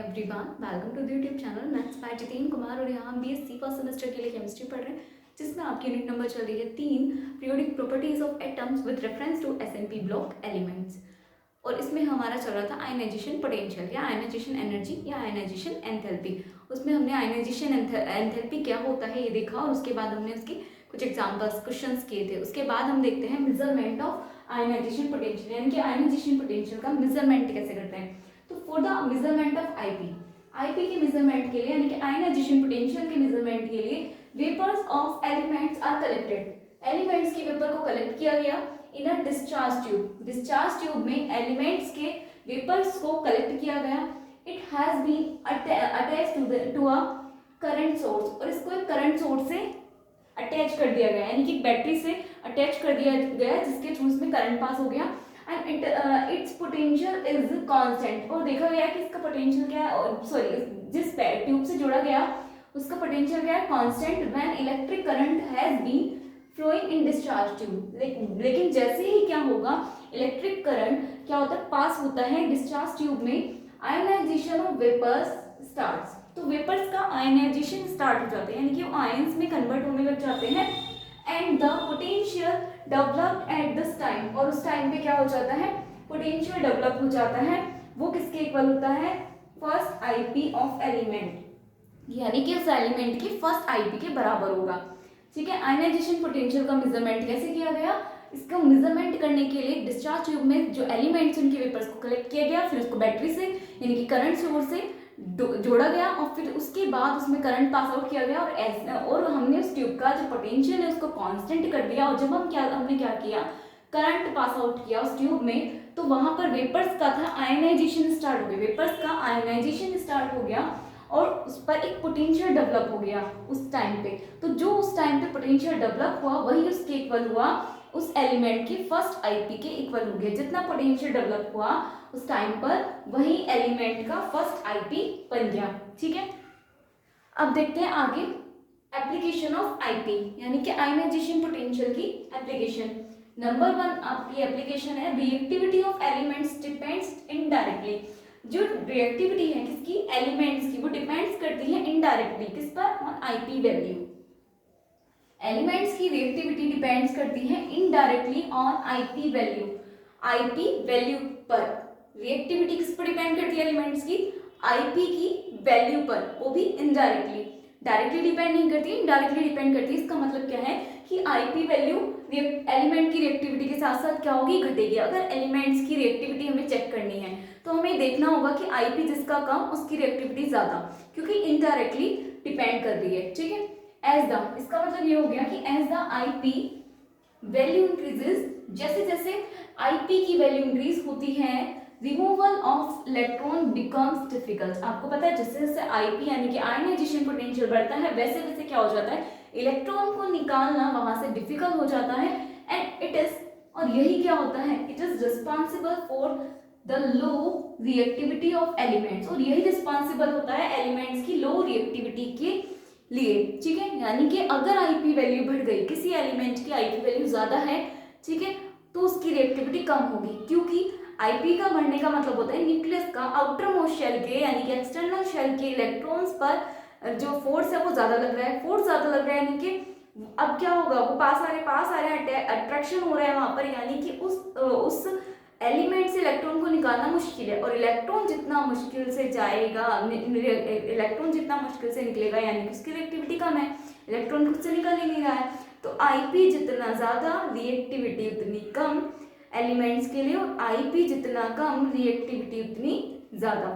Everyone, welcome to the YouTube channel maths by Jiten Kumar. और यहाँ हम बीएससी फर्स्ट सेमेस्टर के लिए केमिस्ट्री पढ़ रहे हैं, जिसमें आपकी यूनिट नंबर चल रही है 3 periodic properties of atoms with reference to s and p block elements. और इसमें हमारा चल रहा था आयनाइजेशन पोटेंशियल या आयनाइजेशन एनर्जी या आयनाइजेशन एंथैल्पी। उसमें हमने आयनाइजेशन एंथैल्पी क्या होता है ये देखा, और उसके बाद हमने उसकी कुछ एग्जाम्पल्स क्वेश्चंस किए थे। उसके बाद हम देखते हैं मेजरमेंट ऑफ आयनाइजेशन पोटेंशियल, यानी कि आयनाइजेशन पोटेंशियल का मेजरमेंट कैसे करते हैं। तो for the measurement of IP के मेजरमेंट के लिए, यानी कि आयनाइजेशन पोटेंशियल के मेजरमेंट के लिए vapours of elements are collected. Elements की वेपर को कलेक्ट किया गया in a discharge tube. Discharge tube में एलिमेंट्स के वेपर्स को कलेक्ट किया गया। It has been attached to a current source, और इसको एक करंट सोर्स से अटैच कर दिया गया, यानी कि बैटरी से अटैच कर दिया गया, जिसके थ्रू इसमें करंट पास हो गया। And it's potential is constant, और देखा गया कि इसका पोटेंशियल क्या है, सॉरी जिस ट्यूब से जोड़ा गया उसका पोटेंशियल क्या है, constant when electric current has been flowing in discharge tube. लेकिन जैसे ही क्या होगा, इलेक्ट्रिक करंट क्या होता है, पास होता है डिस्चार्ज ट्यूब में, आयनाइजेशन ऑफ वेपर्स स्टार्ट्स। तो वेपर्स का आयनाइजेशन स्टार्ट हो जाते हैं, यानी कि वो आयंस में कन्वर्ट होने लग जाते हैं। And the potential developed at this time, और उस टाइम पे क्या हो जाता है, पोटेंशियल डेवलप हो जाता है। वो किसके इक्वल होता है, फर्स्ट आईपी ऑफ एलिमेंट, यानी कि उस एलिमेंट की फर्स्ट आईपी के बराबर होगा। ठीक है। आयनाइजेशन पोटेंशियल का मेजरमेंट कैसे किया गया, इसका मेजरमेंट करने के लिए डिस्चार्ज ट्यूब में जो एलिमेंट्स उनके वेपर्स को कलेक्ट किया गया, फिर उसको बैटरी से यानी कि करंट सोर्स से जोड़ा गया, और फिर उसके बाद उसमें करंट पास आउट किया गया, और हमने उस ट्यूब का जो पोटेंशियल है उसको कांस्टेंट कर दिया। और जब हमने क्या किया, करंट पास आउट किया उस ट्यूब में, तो वहां पर वेपर्स का था आयनाइजेशन स्टार्ट हो गया, वेपर्स का आयनाइजेशन स्टार्ट हो गया, और उस पर एक पोटेंशियल डेवलप हो गया उस टाइम पे। तो जो उस टाइम पे पोटेंशियल डेवलप हुआ वही उसके इक्वल हुआ उस एलिमेंट की फर्स्ट आईपी के इक्वल हो गया। जितना पोटेंशियल डेवलप हुआ उस टाइम पर वही एलिमेंट का फर्स्ट आईपी बन गया। ठीक है। अब देखते हैं आगे एप्लीकेशन ऑफ आईपी, यानी कि आयनाइजेशन पोटेंशियल की एप्लीकेशन। नंबर 1 आपकी एप्लीकेशन है, reactivity of elements depends indirectly. जो रिएक्टिविटी है किसकी, एलिमेंट्स की, वो डिपेंड्स करती है इनडायरेक्टली किस पर, ऑन आईपी वैल्यू। एलिमेंट्स की रिएक्टिविटी डिपेंड्स करती है indirectly on IP value. IP value पर रिएक्टिविटी किस पर डिपेंड करती है, एलिमेंट्स की आईपी की वैल्यू पर, वो भी इनडायरेक्टली। डायरेक्टली डिपेंड नहीं करती, इनडायरेक्टली डिपेंड करती है। इसका मतलब क्या है कि आईपी वैल्यू एलिमेंट की रिएक्टिविटी के साथ साथ क्या होगी, घटेगी। अगर एलिमेंट्स की रिएक्टिविटी हमें चेक करनी है तो हमें देखना होगा कि आईपी जिसका कम उसकी रिएक्टिविटी ज्यादा, क्योंकि इनडायरेक्टली डिपेंड कर रही है। ठीक है। एज द, इसका मतलब ये हो गया कि as the IP value increases, जैसे जैसे आईपी की वैल्यू इंक्रीज होती है, removal of electron becomes difficult. आपको पता है जैसे जैसे आईपी यानी कि आयनाइजेशन पोटेंशियल बढ़ता है, वैसे वैसे क्या हो जाता है, इलेक्ट्रॉन को निकालना वहां से डिफिकल्ट हो जाता है। एंड इट इज, और यही क्या होता है, it is responsible for the low reactivity of elements, और यही रिस्पॉन्सिबल होता है एलिमेंट्स की लो रिएक्टिविटी के लिए। ठीक है। यानी कि अगर आईपी वैल्यू बढ़ गई, किसी एलिमेंट की आईपी वैल्यू ज्यादा है, ठीक है, तो उसकी रिएक्टिविटी कम होगी, क्योंकि आईपी का बढ़ने का मतलब होता है न्यूक्लियस का आउटर मोस्ट शेल के यानी कि एक्सटर्नल शेल के इलेक्ट्रॉन्स पर जो फोर्स है वो ज्यादा लग रहा है। फोर्स ज्यादा लग रहा है यानी कि अब क्या होगा, वो पास आ रहे हैं, अट्रैक्शन हो रहा है वहां पर, यानी कि उस एलिमेंट से इलेक्ट्रॉन को निकालना मुश्किल है। और इलेक्ट्रॉन जितना मुश्किल से जाएगा, इलेक्ट्रॉन जितना मुश्किल से निकलेगा, यानी कि उसकी रिएक्टिविटी कम है, इलेक्ट्रॉन खुद से निकल ही नहीं रहा है। तो आईपी जितना ज्यादा, रिएक्टिविटी उतनी कम एलिमेंट्स के लिए, और आईपी जितना कम, रिएक्टिविटी उतनी ज्यादा।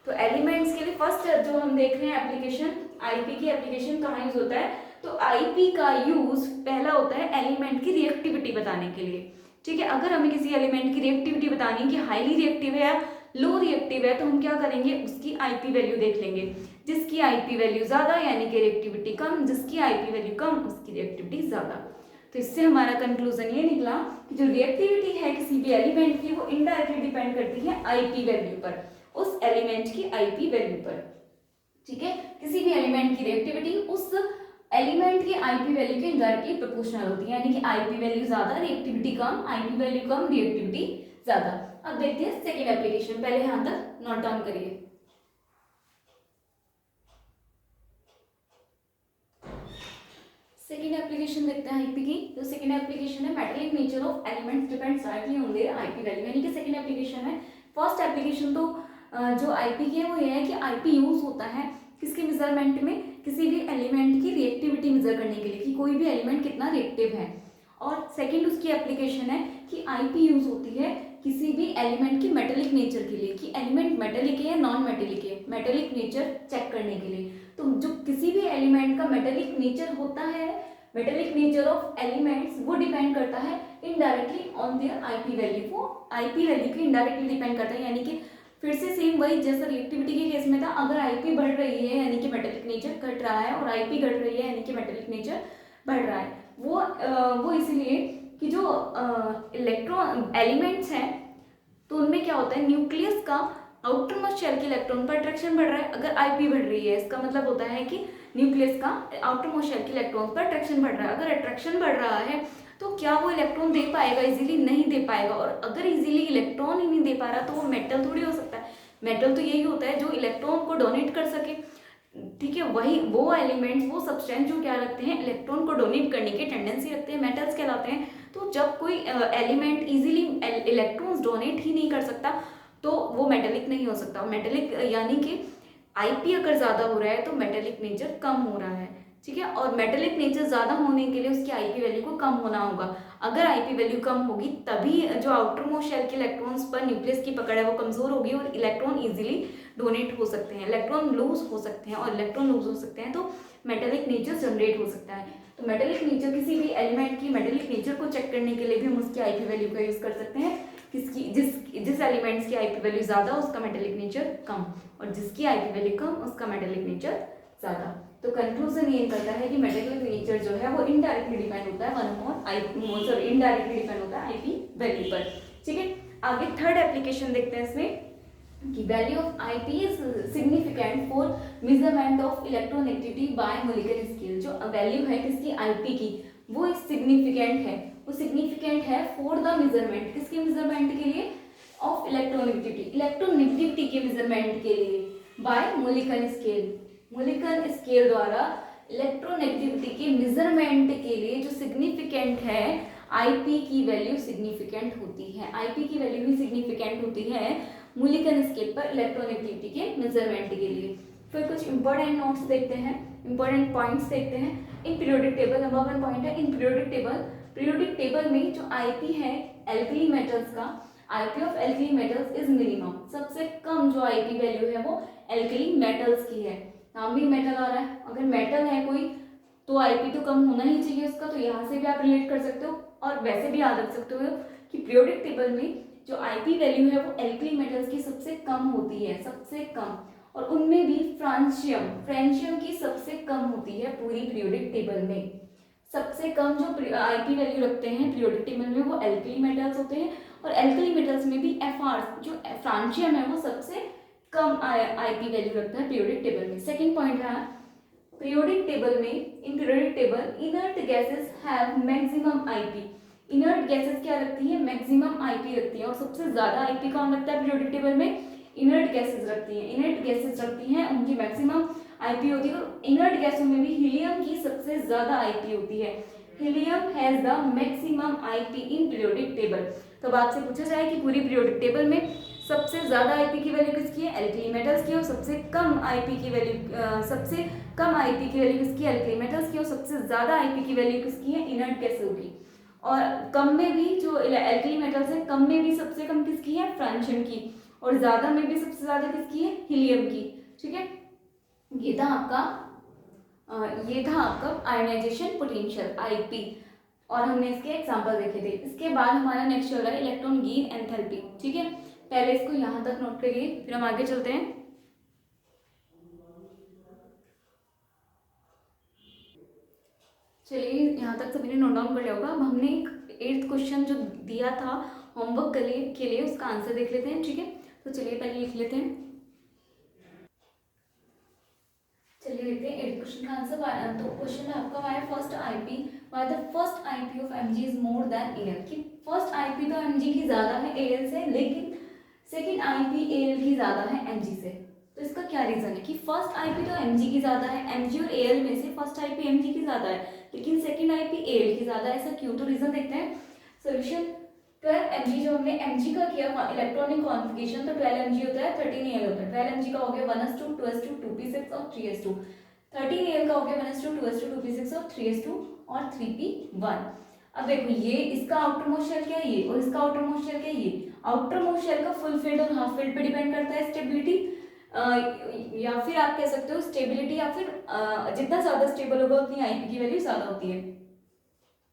तो एलिमेंट्स के लिए फर्स्ट जो हम देख रहे हैं एप्लीकेशन, आईपी की एप्लीकेशन कहाँ यूज होता है, तो आईपी का यूज पहला होता है एलिमेंट की रिएक्टिविटी बताने के लिए। ठीक है। अगर हमें किसी एलिमेंट की रिएक्टिविटी बतानी है कि हाईली रिएक्टिव है या लो रिएक्टिव है, तो हम क्या करेंगे, उसकी आईपी वैल्यू देख लेंगे। जिसकी आईपी वैल्यू ज्यादा यानी कि रिएक्टिविटी कम, जिसकी आईपी वैल्यू कम उसकी रिएक्टिविटी ज्यादा। तो इससे हमारा कंक्लूजन ये निकला कि जो रिएक्टिविटी है किसी भी एलिमेंट की, वो इनडायरेक्टली डिपेंड करती है आईपी वैल्यू पर, उस एलिमेंट की आईपी वैल्यू पर। ठीक है। किसी भी एलिमेंट की रिएक्टिविटी उस एलिमेंट की आईपी वैल्यू के इनडायरेक्टली प्रोपोर्शनल होती है, यानी कि आईपी वैल्यू ज्यादा, रिएक्टिविटी कम, आईपी वैल्यू कम, रिएक्टिविटी ज्यादा। अब देखते हैं सेकेंड एप्लीकेशन, पहले यहां तक नोट डाउन करिए। सेकेंड एप्लीकेशन देखते हैं आईपी की। जो सेकेंड एप्लीकेशन है, metallic nature of elements depend directly on their IP value, यानी कि सेकेंड एप्लीकेशन है। फर्स्ट एप्लीकेशन तो जो आईपी की है वो ये है कि आईपी यूज होता है किसके मेजरमेंट में, किसी भी एलिमेंट की रिएक्टिविटी मेजर करने के लिए कि कोई भी एलिमेंट कितना रिएक्टिव है। और सेकेंड उसकी एप्लीकेशन है कि आईपी यूज होती है किसी भी एलिमेंट की मेटेलिक नेचर के लिए कि एलिमेंट मेटेलिक है या नॉन मेटेलिक है, मेटेलिक नेचर चेक करने के लिए। तो जो किसी भी एलिमेंट का मेटेलिक नेचर होता है, मेटेलिक नेचर ऑफ एलिमेंट्स, वो डिपेंड करता है indirectly on their IP value. वो आईपी वैल्यू पे इनडायरेक्टली डिपेंड करता है, यानी कि फिर से सेम वही जैसा रिएक्टिविटी के केस में था, अगर आईपी बढ़ रही है यानी कि मेटेलिक नेचर घट रहा है, और आईपी घट रही है यानी कि मेटेलिक नेचर बढ़ रहा है। वो इसीलिए कि जो इलेक्ट्रॉन एलिमेंट्स हैं तो उनमें क्या होता है, न्यूक्लियस का आउटर मोस्ट शेल के इलेक्ट्रॉन पर अट्रैक्शन बढ़ रहा है। अगर आईपी बढ़ रही है इसका मतलब होता है कि न्यूक्लियस का आउटर मोस्ट शेल के इलेक्ट्रॉन पर अट्रैक्शन बढ़ रहा है। अगर अट्रैक्शन बढ़ रहा है तो क्या वो इलेक्ट्रॉन दे पाएगा, इजीली नहीं दे पाएगा। और अगर इजीली इलेक्ट्रॉन ही नहीं दे पा रहा तो वो मेटल थोड़ी हो सकता है। मेटल तो यही होता है जो इलेक्ट्रॉन को डोनेट कर सके, ठीक है। वही वो एलिमेंट्स, वो सब्सटेंस जो क्या रखते हैं, इलेक्ट्रॉन को डोनेट करने की टेंडेंसी रखते हैं, मेटल्स कहलाते हैं। तो जब कोई एलिमेंट इजीली इलेक्ट्रॉन्स डोनेट ही नहीं कर सकता तो वो मेटेलिक नहीं हो सकता। मेटेलिक यानी कि आईपी अगर ज़्यादा हो रहा है तो मेटेलिक नेचर कम हो रहा है, ठीक है। और मेटेलिक नेचर ज़्यादा होने के लिए उसकी आईपी वैल्यू को कम होना होगा। अगर आईपी वैल्यू कम होगी तभी जो आउटर मोस्ट शेल के इलेक्ट्रॉन्स पर न्यूक्लियस की पकड़ है वो कमज़ोर होगी और इलेक्ट्रॉन इजीली डोनेट हो सकते हैं, इलेक्ट्रॉन लूज हो सकते हैं। और इलेक्ट्रॉन लूज हो सकते हैं तो मेटेलिक नेचर जनरेट हो सकता है। तो मेटेलिक नेचर, किसी भी एलिमेंट की मेटेलिक नेचर को चेक करने के लिए भी हम उसकी आईपी वैल्यू का यूज़ कर सकते हैं। किसकी, जिस एलिमेंट्स की आईपी वैल्यू ज़्यादा उसका मेटेलिक नेचर कम, और जिसकी आईपी वैल्यू कम उसका मेटेलिक नेचर ज़्यादा। तो कंक्लूजन ये करता है कि मेटेलिक नेचर जो है वो इनडायरेक्टली डिपेंड होता है इनडायरेक्टली डिपेंड होता है आईपी वैल्यू पर, ठीक है। आगे थर्ड एप्लीकेशन देखते हैं इसमें कि value of IP is significant for measurement of electronegativity bye molecular scale. जो वैल्यू है किसकी, आईपी की, वो सिग्निफिकेंट है, वो सिग्निफिकेंट है फॉर द मेजरमेंट, किसके मेजरमेंट के लिए, ऑफ इलेक्ट्रोनेगेटिविटी के मेजरमेंट के लिए, bye molecular scale, molecular scale द्वारा इलेक्ट्रोनेगेटिविटी के मेजरमेंट के लिए जो सिग्निफिकेंट है, आईपी की वैल्यू सिग्निफिकेंट होती है। आईपी की वैल्यू भी सिग्निफिकेंट होती है मोलिकुलर स्केल पर इलेक्ट्रोनेगेटिविटी के मेजरमेंट के लिए। फिर कुछ इंपॉर्टेंट नोट्स देखते हैं, इंपॉर्टेंट पॉइंट्स देखते हैं। In periodic table number 1 point है, इन पीरियोडिक टेबल में जो आईपी है एल्कली मेटल्स का, IP of alkali metals is minimum. सबसे कम जो आईपी वैल्यू है वो एल्कली मेटल्स की है। नाम भी मेटल आ रहा है, अगर मेटल है कोई तो आईपी तो कम होना ही चाहिए उसका। तो यहाँ से भी आप रिलेट कर सकते हो और वैसे भी याद रख सकते हो कि पीरियोडिक टेबल में जो आईपी वैल्यू है वो एल्कली मेटल्स की सबसे कम होती है, सबसे कम। और उनमें भी फ्रेंशियम की सबसे कम होती है पूरी पीरियोडिक टेबल में। सबसे कम जो आईपी वैल्यू रखते हैं पीरियोडिक टेबल में वो एल्कली मेटल्स होते हैं। और एल्कली मेटल्स में भी एफआर जो फ्रांशियम है वो सबसे कम आईपी वैल्यू रखता है पीरियोडिक टेबल में। सेकेंड पॉइंट रहा पीरियोडिक टेबल में, in periodic table inert gases have maximum IP. Inert gases क्या रखती है, मैक्सिमम आईपी रखती है। और सबसे ज्यादा आईपी कौन रखता है पीरियोडिक टेबल में, इनर्ट गैसेस रखती हैं। इनर्ट गैसेस रखती हैं, उनकी मैक्सिमम आईपी होती है। और इनर्ट गैसों में भी हीलियम की सबसे ज्यादा आईपी होती है। Helium has the maximum IP in periodic table. तो आपसे पूछा जाए कि पूरी पीरियोडिक टेबल में सबसे ज्यादा आईपी की वैल्यू किसकी है, एल्कली मेटल्स की। और सबसे कम आईपी की वैल्यू किसकी, एल्कली मेटल्स की। और सबसे ज्यादा आईपी की वैल्यू किसकी है, इनर्ट गैसों की। और कम में भी जो एल्कली मेटल्स है, कम में भी सबसे कम किसकी है, फ्रांशियम की। और ज्यादा में भी सबसे ज्यादा किसकी है, हीलियम की, ठीक है। ये था आपका आयोनाइजेशन पोटेंशियल आईपी। और हमने इसके एग्जांपल देखे थे। इसके बाद हमारा नेक्स्ट चल रहा है इलेक्ट्रॉन गेन एंथैल्पी, ठीक है। पहले इसको यहाँ तक नोट करिए, फिर हम आगे चलते हैं। चलिए यहाँ तक सभी ने नोट डाउन कर लिया होगा। अब हमने एक 8th क्वेश्चन जो दिया था होमवर्क के लिए उसका आंसर देख लेते हैं, ठीक है। तो चलिए पहले लिख लेते हैं, चलिए देखते हैं 8th क्वेश्चन का आंसर। तो क्वेश्चन है आपका why first IP of Mg is more than Al. कि फर्स्ट आईपी तो एमजी की ज्यादा है एएल से, लेकिन सेकंड आईपी एएल की ज्यादा है एमजी से। तो इसका क्या रीजन है कि फर्स्ट आईपी तो एमजी की ज्यादा है, एमजी और एएल में से फर्स्ट आईपी एमजी की ज्यादा है, लेकिन सेकंड आईपी एल की ज़्यादा। ऐसा क्यों? तो रीज़न देखते हैं। सोल्यूशन 12 mg, जो हमने mg का किया इलेक्ट्रॉनिक कॉन्फ़िगरेशन, तो 12 mg होता है, 13 al होता है। 12 mg का हो गया 1s2 2s2 2p6 और 3s2। 13 al का हो गया 1s2 2s2 2p6 और 3s2 और 3p1। अब देखो ये इसका आउटर मोस्ट शेल क्या है ये, और इसका आउटर मोस्ट शेल क्या है ये। आउटर मोस्ट शेल का फुल फील्ड और हाफ फील्ड पे डिपेंड करता है स्टेबिलिटी, या फिर आप कह सकते हो स्टेबिलिटी, या फिर जितना ज्यादा स्टेबल होगा उतनी आईपी की वैल्यू ज्यादा होती है।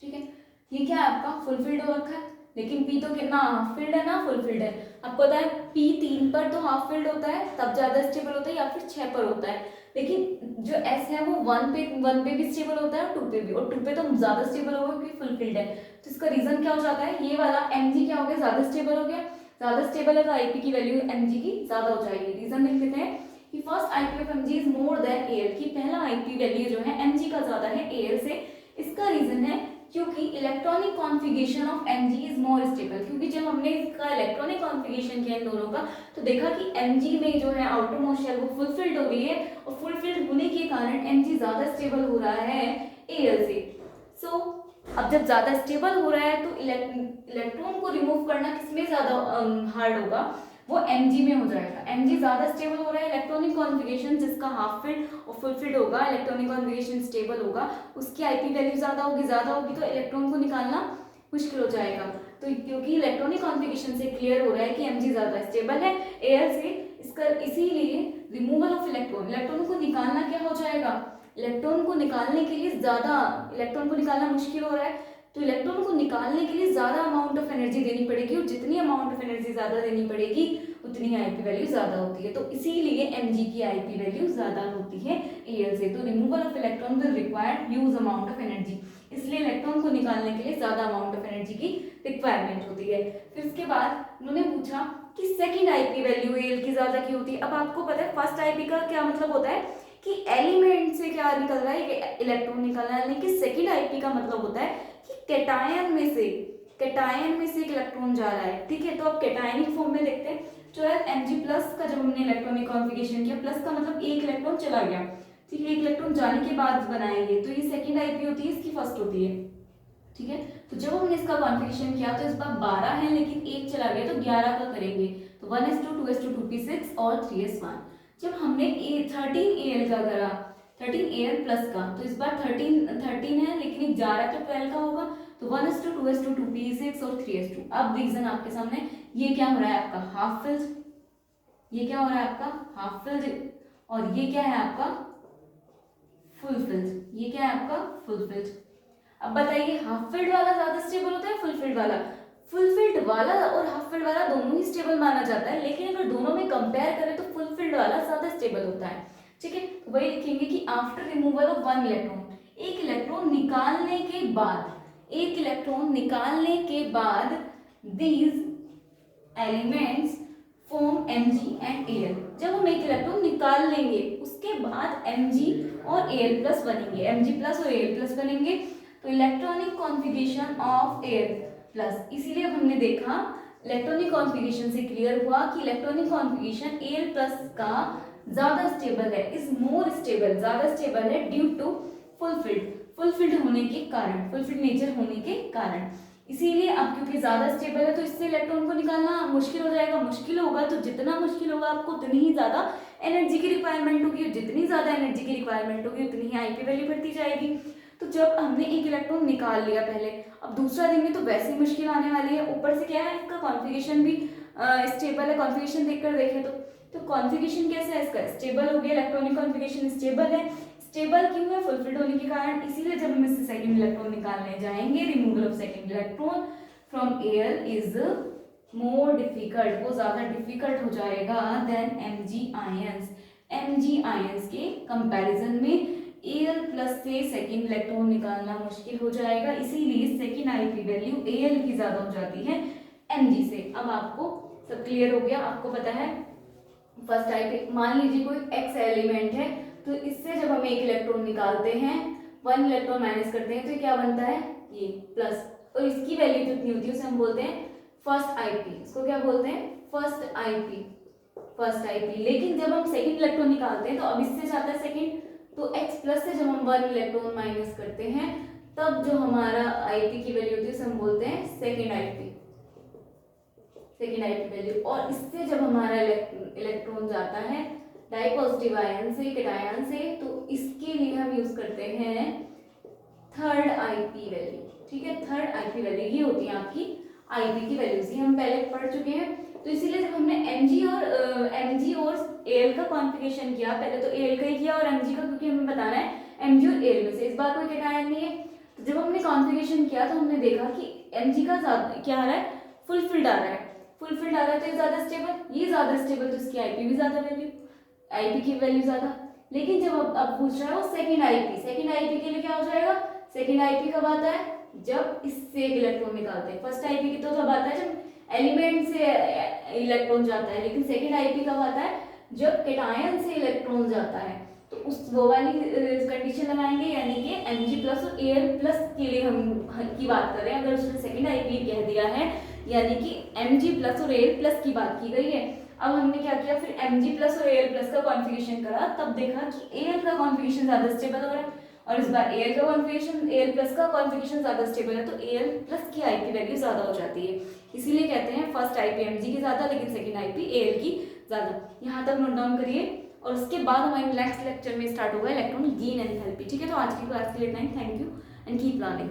ठीक है, ये क्या है आपका फुल फील्ड हो रखा है, लेकिन पी तो कितना हाफ फील्ड है ना फुल फील्ड है। आपको पता है पी 3 पर तो हाफ फील्ड होता है तब ज्यादा स्टेबल होता है, या फिर 6 पर होता है। लेकिन जो एस है वो 1 पे भी स्टेबल होता है और 2 पे भी, और 2 पे तो ज्यादा स्टेबल होगा क्योंकि फुल फील्ड है। तो इसका रीजन क्या हो जाता है, ये वाला mg क्या हो गया, ज्यादा स्टेबल हो गया। ज्यादा स्टेबल है तो आईपी की वैल्यू mg की ज्यादा हो जाएगी। रीजन लिख लेते हैं कि first IP of mg is more then al, की पहला आईपी वैल्यू जो है mg का ज्यादा है al से। इसका रीजन है क्योंकि electronic configuration of mg is more stable, क्योंकि जब हमने इसका इलेक्ट्रॉनिक कॉन्फ़िगरेशन किया इन दोनों का तो देखा कि mg में जो है आउटर मोस्ट शेल वो फुलफिल्ड हो गई है, और फुलफिल्ड होने के कारण mg ज्यादा स्टेबल हो रहा है al से। सो अब जब ज्यादा स्टेबल हो रहा है तो इलेक्ट्रॉन को रिमूव करना किसमें ज्यादा हार्ड होगा, वो mg में हो जाएगा। mg ज्यादा स्टेबल हो रहा है, इलेक्ट्रॉनिक कॉन्फ़िगरेशन जिसका हाफ फील्ड और फुल फील्ड होगा, इलेक्ट्रॉनिक कॉन्फ़िगरेशन स्टेबल होगा, उसकी आईपी वैल्यू ज्यादा होगी तो इलेक्ट्रॉन को निकालना मुश्किल हो जाएगा। तो क्योंकि इलेक्ट्रॉनिक कॉन्फ़िगरेशन से क्लियर हो रहा है कि mg ज्यादा स्टेबल है al से, इसका इसीलिए रिमूवल ऑफ इलेक्ट्रॉन को निकालना क्या हो जाएगा, इलेक्ट्रॉन को निकालने के लिए ज्यादा, इलेक्ट्रॉन को निकालना मुश्किल हो रहा है तो इलेक्ट्रॉन को निकालने के लिए ज्यादा अमाउंट ऑफ एनर्जी देनी पड़ेगी, और जितनी अमाउंट ऑफ एनर्जी ज्यादा देनी पड़ेगी उतनी आईपी वैल्यू ज्यादा होती है। तो इसीलिए mg की आईपी वैल्यू ज्यादा होती है al से। तो removal of electron will require huge amount of energy, इसलिए इलेक्ट्रॉन को निकालने के लिए ज्यादा अमाउंट ऑफ एनर्जी की रिक्वायरमेंट होती है। फिर इसके बाद उन्होंने पूछा कि सेकेंड आईपी वैल्यू al की ज्यादा क्यों होती है। अब आपको पता है फर्स्ट आईपी का क्या मतलब होता है कि एलिमेंट से क्या निकल रहा है, इलेक्ट्रॉन निकल रहा है, लेकिन सेकेंड आईपी का मतलब होता है कि कैटायन में से एक इलेक्ट्रॉन जा रहा है। ठीक है, तो अब कैटायनिक फॉर्म में देखते हैं। 12 mg प्लस का जब हमने इलेक्ट्रॉनिक कॉन्फ़िगरेशन किया, प्लस का मतलब एक इलेक्ट्रॉन चला गया। ठीक है, एक इलेक्ट्रॉन जाने के बाद बनाएंगे तो ये सेकेंड आईपी होती है, इसकी फर्स्ट होती है। ठीक है, तो जब हमने इसका कॉन्फ़िगरेशन किया तो इस बार 12 है लेकिन एक चला गया तो 11 का करेंगे, तो 1s2 2s2 2p6 और 3s1। जब हमने 13 al का करा, 13 al प्लस का, तो इस बार 13 है लेकिन 11 तो 12 का होगा, तो 1s2 2s2 2p6 और 3s2। अब रीजन आपके सामने, ये क्या हो रहा है आपका हाफ फिल्ड, ये क्या हो रहा है आपका हाफ फिल्ड, और ये क्या है आपका फुल फिल्ड, ये क्या है आपका फुल फिल्ड। अब बताइए हाफ फील्ड वाला ज्यादा स्टेबल होता है फुल फील्ड वाला? फुल फील्ड वाला और हाफ फील्ड वाला दोनों ही स्टेबल माना जाता है, लेकिन अगर दोनों में कंपेयर करें तो फुल फील्ड वाला ज्यादा स्टेबल होता है। ठीक है, वही लिखेंगे कि after removal of one electron, एक इलेक्ट्रॉन निकालने के बाद, एक इलेक्ट्रॉन निकालने के बाद these elements form mg and al। जब हम एक इलेक्ट्रॉन निकाल लेंगे उसके बाद mg और al प्लस बनेंगे, mg प्लस और al प्लस बनेंगे, तो electronic configuration of al plus. इसीलिए हमने देखा इलेक्ट्रॉनिक कॉन्फ़िगरेशन से क्लियर हुआ कि इलेक्ट्रॉनिक कॉन्फ़िगरेशन al प्लस का ज्यादा स्टेबल है, इज मोर स्टेबल, ज्यादा स्टेबल है ड्यू टू फुल फील्ड होने के कारण, फुल फील्ड नेचर होने के कारण। इसीलिए अब क्योंकि ज्यादा स्टेबल है तो इससे इलेक्ट्रॉन को निकालना मुश्किल हो जाएगा। मुश्किल होगा तो जितना मुश्किल होगा आपको उतनी ही ज्यादा एनर्जी की रिक्वायरमेंट होगी, और जितनी ज्यादा एनर्जी की रिक्वायरमेंट होगी उतनी ही आईपी वैल्यू बढ़ती जाएगी। तो जब हमने एक इलेक्ट्रॉन निकाल लिया पहले, अब दूसरा देंगे तो वैसे ही मुश्किल आने वाली है। ऊपर से क्या है इसका कॉन्फ़िगरेशन भी स्टेबल है, कॉन्फ़िगरेशन देखकर देखें तो कॉन्फ़िगरेशन कैसा है इसका, स्टेबल हो गया, इलेक्ट्रॉनिक कॉन्फ़िगरेशन स्टेबल है। स्टेबल क्यों है, फुलफिल्ड होने के कारण। इसीलिए जब हम इससे सेकंड इलेक्ट्रॉन निकालने जाएंगे, removal of second electron from air is more difficult, वो ज्यादा डिफिकल्ट हो जाएगा than mg ions, mg ions के कंपैरिजन में Al प्लस से सेकंड इलेक्ट्रॉन निकालना मुश्किल हो जाएगा। इसीलिए सेकंड आईपी वैल्यू Al की ज्यादा हो जाती है mg से। अब आपको सब क्लियर हो गया, आपको पता है फर्स्ट आईपी, मान लीजिए कोई x एलिमेंट है तो इससे जब हम एक इलेक्ट्रॉन निकालते हैं, वन इलेक्ट्रॉन माइनस करते हैं तो क्या बनता है ये प्लस, और इसकी वैल्यू कितनी होती है उसे हम बोलते हैं फर्स्ट आईपी। इसको क्या बोलते हैं फर्स्ट आईपी, फर्स्ट आईपी। लेकिन जब हम सेकंड इलेक्ट्रॉन निकालते हैं तो अब इससे जाता है सेकंड, तो X प्लस से जब हम 1 इलेक्ट्रॉन माइनस करते हैं तब जो हमारा Ip की वैल्यू होती है उसे हम बोलते हैं सेकेंड Ip वैल्यू। और इससे जब हमारा इलेक्ट्रॉन जाता है डाइपॉजिटिव आयन से कैटायन से, तो इसके लिए हम यूज करते हैं थर्ड Ip वैल्यू। ठीक है, थर्ड Ip वैल्यू ये होती है आपकी Ip की वैल्यूज, ये हम पहले पढ़ चुके हैं। तो इसीलिए जब हमने Mg और Al का कॉन्फ़िगरेशन किया, पहले तो Al का ही किया और Mg का, क्योंकि हमें बताना है Mg और Al में से इस बार कोई कैटायन नहीं है। तो जब हमने कॉन्फ़िगरेशन किया तो हमने देखा कि Mg का क्या आ रहा है, फुलफिल्ड आ रहा है, फुलफिल्ड आ रहा है तो ये ज्यादा स्टेबल, ये ज्यादा स्टेबल, तो इसकी Ip भी ज्यादा वैल्यू, Ip की वैल्यू ज्यादा। लेकिन जब अब पूछ रहा है वो सेकेंड Ip के लिए क्या हो जाएगा, सेकेंड Ip कब आता है, जब इससे एक इलेक्ट्रॉन निकालते हैं। फर्स्ट Ip की तो जब आता है जब एलिमेंट से इलेक्ट्रॉन जाता है, लेकिन सेकेंड Ip कब आता है, जब कैटायन से इलेक्ट्रॉन जाता है। तो उस वो वाली कंडीशन लगाएंगे, यानी कि Mg प्लस और Al प्लस के लिए हम की बात कर रहे हैं। अगर उसने सेकेंड Ip कह दिया है यानी कि Mg प्लस और Al प्लस की बात की गई है। अब हमने क्या किया, फिर Mg प्लस और Al प्लस का कॉन्फ़िगरेशन करा, तब देखा कि Al का कॉन्फ़िगरेशन ज्यादा स्टेबल हो रहा है और इस बार Al का कॉन्फ़िगरेशन, Al प्लस का कॉन्फ़िगरेशन ज्यादा स्टेबल है, तो Al प्लस की Ip वैल्यू ज्यादा हो जाती है। इसीलिए कहते हैं फर्स्ट Ip Mg की ज्यादा, लेकिन सेकेंड Ip Al की ज्यादा। यहाँ तक नोट डाउन करिए और उसके बाद हमारे नेक्स्ट लेक्चर में स्टार्ट होगा इलेक्ट्रॉन गेन एंथैल्पी। ठीक है, तो आज की क्लास के लिए इतना ही। Thank you and keep learning.